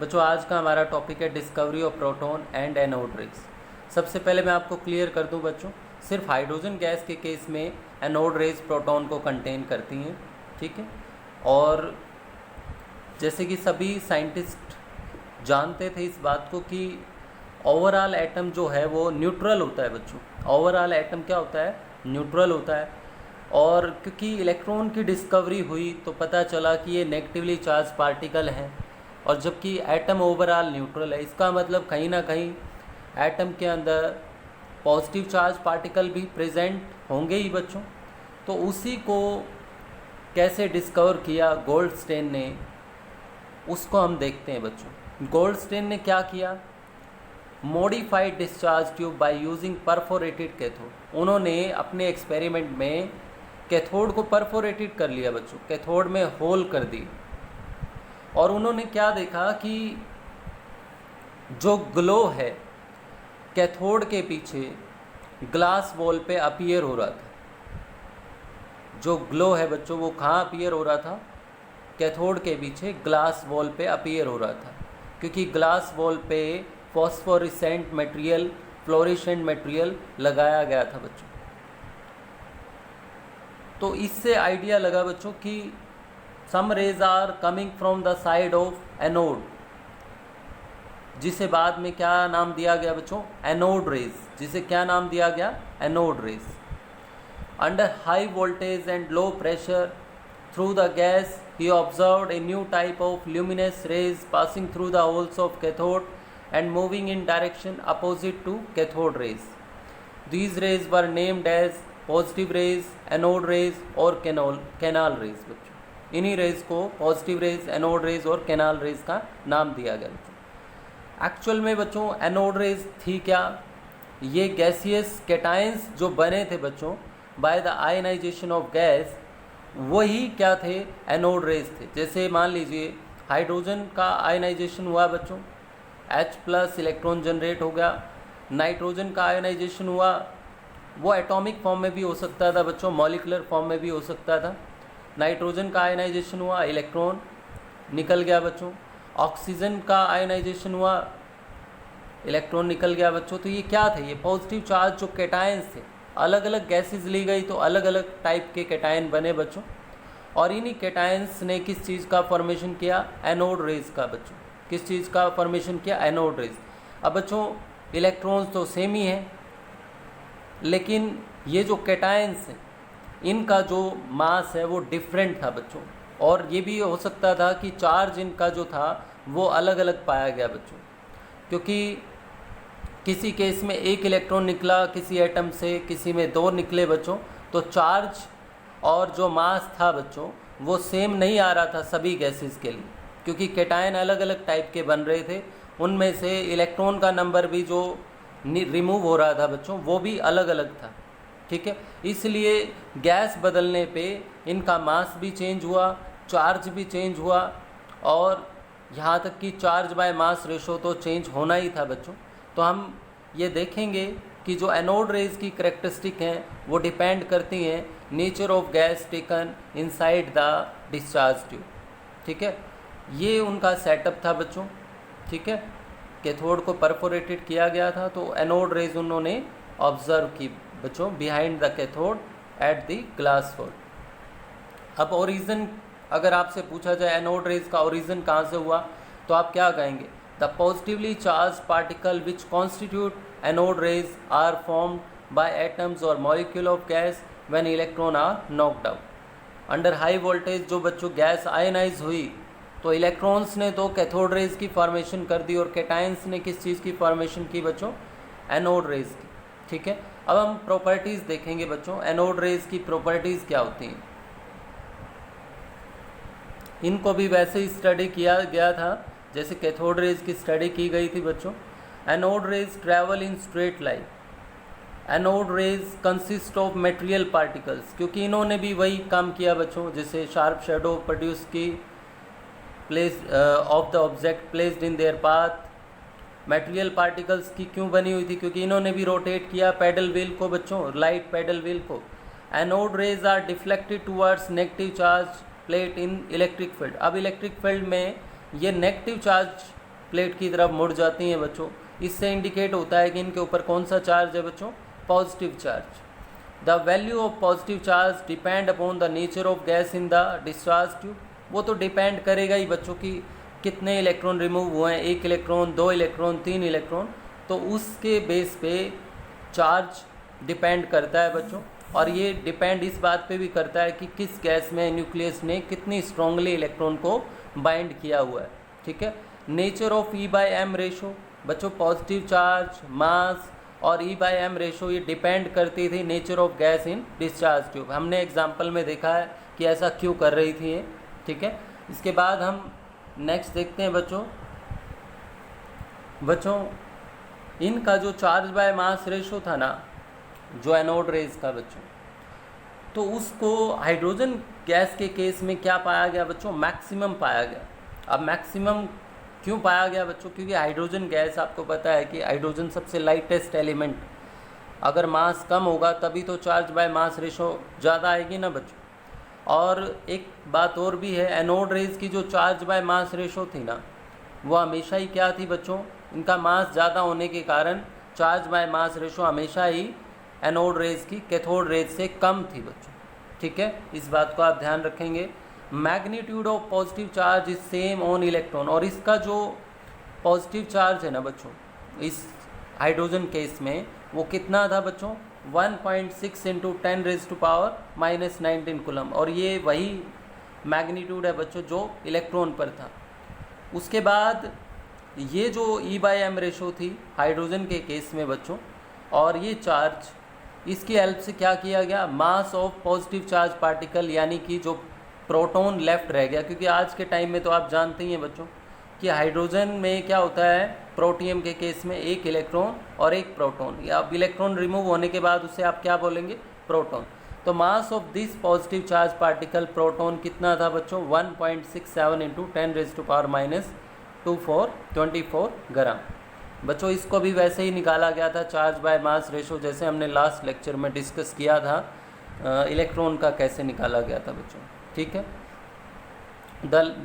बच्चों आज का हमारा टॉपिक है discovery of proton and anode rays. सबसे पहले मैं आपको क्लियर कर दूं बच्चों, सिर्फ हाइड्रोजन गैस के केस में एनोड रेज प्रोटॉन को कंटेन करती हैं, ठीक है। और जैसे कि सभी साइंटिस्ट जानते थे इस बात को कि ओवरऑल एटम जो है वो न्यूट्रल होता है बच्चों। ओवरऑल एटम क्या होता है? न्यूट्रल होता है। और क्योंकि इलेक्ट्रॉन की डिस्कवरी हुई तो पता चला कि ये नेगेटिवली चार्ज पार्टिकल हैं, और जबकि एटम ओवरऑल न्यूट्रल है, इसका मतलब कहीं ना कहीं एटम के अंदर पॉजिटिव चार्ज पार्टिकल भी प्रेजेंट होंगे ही बच्चों। तो उसी को कैसे डिस्कवर किया गोल्डस्टेन ने, उसको हम देखते हैं बच्चों। गोल्डस्टेन ने क्या किया? Modified discharge tube by using perforated cathode. उन्होंने अपने एक्सपेरिमेंट में कैथोड को परफोरेटेड कर लिया बच्चों, कैथोड में होल कर दी। और उन्होंने क्या देखा कि जो ग्लो है कैथोड के पीछे ग्लास वॉल पे अपीयर हो रहा था। जो ग्लो है बच्चों वो कहाँ अपीयर हो रहा था? कैथोड के पीछे ग्लास वॉल पे अपीयर हो रहा था, क्योंकि ग्लास वॉल पे फॉस्फोरेसेंट मटेरियल, फ्लोरेसेंट मटेरियल लगाया गया था बच्चों। तो इससे आइडिया लगा बच्चों कि some rays are coming from the side of anode, जिसे बाद में क्या नाम दिया गया बच्चों? Anode rays. जिसे क्या नाम दिया गया? Anode rays. Under high voltage and low pressure through the gas he observed a new type of luminous rays passing through the holes of cathode and moving in direction opposite to cathode rays. These rays were named as positive rays, anode rays और canal rays बच्चों। इन्हीं raise को positive raise, anode rays और canal raise का नाम दिया गया बच्चों। एक्चुअल में बच्चों एनोड रेज थी क्या? ये गैसियस कैटायंस जो बने थे बच्चों by the ionisation of gas, वही क्या थे? एनोड रेज थे। जैसे मान लीजिए हाइड्रोजन का आयनाइजेशन हुआ बच्चों, H+ इलेक्ट्रॉन जनरेट हो गया। नाइट्रोजन का आयनाइजेशन हुआ, वो एटॉमिक फॉर्म में भी हो सकता था बच्चों, मॉलिकुलर फॉर्म में भी हो सकता था। नाइट्रोजन का आयनाइजेशन हुआ, इलेक्ट्रॉन निकल गया बच्चों। ऑक्सीजन का आयनाइजेशन हुआ, इलेक्ट्रॉन निकल गया बच्चों। तो ये क्या थे? ये पॉजिटिव चार्ज जो कैटायंस थे। अलग अलग गैसेस ली गई तो अलग अलग टाइप के कैटायन बने बच्चों, और इन्हीं कैटायंस ने किस चीज़ का फॉर्मेशन किया? एनोड रेज का बच्चों। किस चीज़ का फॉर्मेशन किया? Anode rays. अब बच्चों इलेक्ट्रॉन्स तो सेम ही हैं, लेकिन ये जो कैटायंस हैं इनका जो मास है वो डिफरेंट था बच्चों। और ये भी हो सकता था कि चार्ज इनका जो था वो अलग अलग पाया गया बच्चों, क्योंकि किसी केस में एक इलेक्ट्रॉन निकला किसी एटम से, किसी में 2 निकले बच्चों। तो चार्ज और जो मास था बच्चों वो सेम नहीं आ रहा था सभी गैसेस के लिए, क्योंकि कैटायन अलग अलग टाइप के बन रहे थे। उनमें से इलेक्ट्रॉन का नंबर भी जो रिमूव हो रहा था बच्चों वो भी अलग अलग था, ठीक है। इसलिए गैस बदलने पे इनका मास भी चेंज हुआ, चार्ज भी चेंज हुआ, और यहाँ तक कि चार्ज बाय मास रेशो तो चेंज होना ही था बच्चों। तो हम ये देखेंगे कि जो एनोड रेज की करेक्टरिस्टिक हैं वो डिपेंड करती हैं nature of gas taken inside the discharge tube, ठीक है। ये उनका सेटअप था बच्चों, ठीक है। कैथोड को परफोरेटेड किया गया था, तो एनोड रेज उन्होंने ऑब्जर्व की बच्चों behind the cathode at the glass wall. अब ओरिजिन अगर आपसे पूछा जाए एनोड रेज का ओरिजिन कहाँ से हुआ, तो आप क्या कहेंगे? The positively charged particle which constitute anode rays are formed by atoms or molecule of gas when electron are knocked out. Under high voltage जो बच्चों गैस आयनाइज हुई तो इलेक्ट्रॉन्स ने तो कैथोड रेज की फॉर्मेशन कर दी, और कैटायंस ने किस चीज़ की फॉर्मेशन की बच्चों? एनोड रेज की, ठीक है। अब हम प्रॉपर्टीज़ देखेंगे बच्चों, एनोड रेज की प्रॉपर्टीज़ क्या होती हैं। इनको भी वैसे ही स्टडी किया गया था जैसे कैथोड रेज की स्टडी की गई थी बच्चों। Anode raise travel in straight line. Anode rays consist of material particles, क्योंकि इन्होंने भी वही काम किया बच्चों, जैसे शार्प शेडो प्रोड्यूस की place of the object placed in their path. Material particles की क्यों बनी हुई थी? क्योंकि इन्होंने भी रोटेट किया पैडल व्हील को बच्चों, लाइट पैडल व्हील को। Anode rays are deflected towards negative charge plate in electric field. अब इलेक्ट्रिक फील्ड में ये नेगेटिव चार्ज प्लेट की तरफ मुड़ जाती हैं बच्चों। इससे इंडिकेट होता है कि इनके ऊपर कौन सा चार्ज है बच्चों, positive charge. The value of positive charge depend upon the nature of gas in the discharge tube. वो तो डिपेंड करेगा ही बच्चों कि कितने इलेक्ट्रॉन रिमूव हुए हैं, 1 इलेक्ट्रॉन, 2 इलेक्ट्रॉन, 3 इलेक्ट्रॉन, तो उसके बेस पे चार्ज डिपेंड करता है बच्चों। और ये डिपेंड इस बात पे भी करता है कि किस गैस में न्यूक्लियस ने कितनी स्ट्रांगली इलेक्ट्रॉन को बाइंड किया हुआ है। ठीक है। नेचर ऑफ E/m रेशो बच्चों, पॉजिटिव चार्ज, मास और E/m रेशो ये डिपेंड करती थी nature of gas in discharge tube. हमने एग्जाम्पल में देखा है कि ऐसा क्यों कर रही थी ये। ठीक है। इसके बाद हम नेक्स्ट देखते हैं बच्चों इनका जो चार्ज बाय मास रेशो था ना, जो एनोड रेज का बच्चों, तो उसको हाइड्रोजन गैस के केस में क्या पाया गया बच्चों, मैक्सिमम पाया गया। अब मैक्सिमम क्यों पाया गया बच्चों, क्योंकि हाइड्रोजन गैस, आपको पता है कि हाइड्रोजन सबसे लाइटेस्ट एलिमेंट, अगर मास कम होगा तभी तो चार्ज बाय मास रेशो ज़्यादा आएगी ना बच्चों। और एक बात और भी है, एनोड रेज की जो चार्ज बाय मास रेशो थी ना, वो हमेशा ही क्या थी बच्चों, इनका मास ज़्यादा होने के कारण चार्ज बाय मास रेशो हमेशा ही एनोड रेज की कैथोड रेज से कम थी बच्चों। ठीक है, इस बात को आप ध्यान रखेंगे। Magnitude of positive charge is same on electron, और इसका जो पॉजिटिव चार्ज है ना बच्चों इस हाइड्रोजन केस में, वो कितना था बच्चों, 1.6 × 10⁻⁻19 कूलम, और ये वही मैग्नीट्यूड है बच्चों जो इलेक्ट्रॉन पर था। उसके बाद ये जो E/m रेशो थी हाइड्रोजन के केस में बच्चों, और ये चार्ज, इसकी हेल्प से क्या किया गया, mass of positive charge particle, यानी कि जो प्रोटॉन लेफ्ट रह गया, क्योंकि आज के टाइम में तो आप जानते ही हैं बच्चों कि हाइड्रोजन में क्या होता है, प्रोटियम के केस में 1 इलेक्ट्रॉन और 1 प्रोटॉन, या अब इलेक्ट्रॉन रिमूव होने के बाद उसे आप क्या बोलेंगे, प्रोटॉन। तो mass of this positive charge particle proton कितना था बच्चों, 1.67 × 10⁻²4 ग्राम। बच्चों इसको भी वैसे ही निकाला गया था, चार्ज बाय मास रेशो, जैसे हमने लास्ट लेक्चर में डिस्कस किया था इलेक्ट्रॉन का कैसे निकाला गया था बच्चों। ठीक है।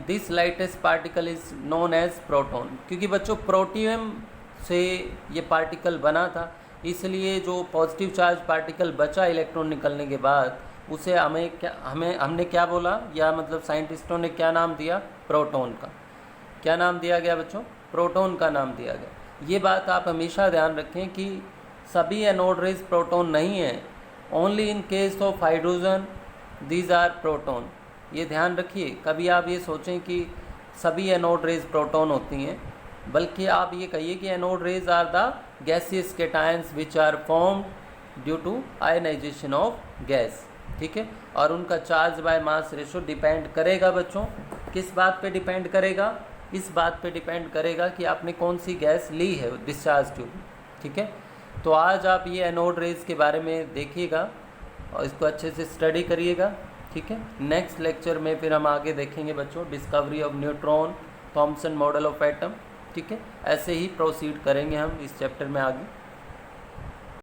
This lightest particle is known as proton, क्योंकि बच्चों प्रोटियम से ये पार्टिकल बना था, इसलिए जो पॉजिटिव चार्ज पार्टिकल बचा इलेक्ट्रॉन निकलने के बाद, उसे हमने क्या बोला, या मतलब साइंटिस्टों ने क्या नाम दिया, प्रोटॉन का। क्या नाम दिया गया बच्चों, प्रोटॉन का नाम दिया गया। ये बात आप हमेशा ध्यान रखें कि सभी एनोड रेज प्रोटॉन नहीं है, only in case of hydrogen these are proton. ये ध्यान रखिए, कभी आप ये सोचें कि सभी एनोड रेज प्रोटॉन होती हैं, बल्कि आप ये कहिए कि anode rays are the gaseous cations which are formed due to ionisation of gas. ठीक है। और उनका charge by mass ratio depend करेगा बच्चों, किस बात पे डिपेंड करेगा, इस बात पे डिपेंड करेगा कि आपने कौन सी गैस ली है डिस्चार्ज ट्यूब। ठीक है। तो आज आप ये एनोड रेज के बारे में देखिएगा और इसको अच्छे से स्टडी करिएगा। ठीक है। नेक्स्ट लेक्चर में फिर हम आगे देखेंगे बच्चों discovery of neutron, Thompson model of atom. ठीक है। ऐसे ही प्रोसीड करेंगे हम इस चैप्टर में आगे।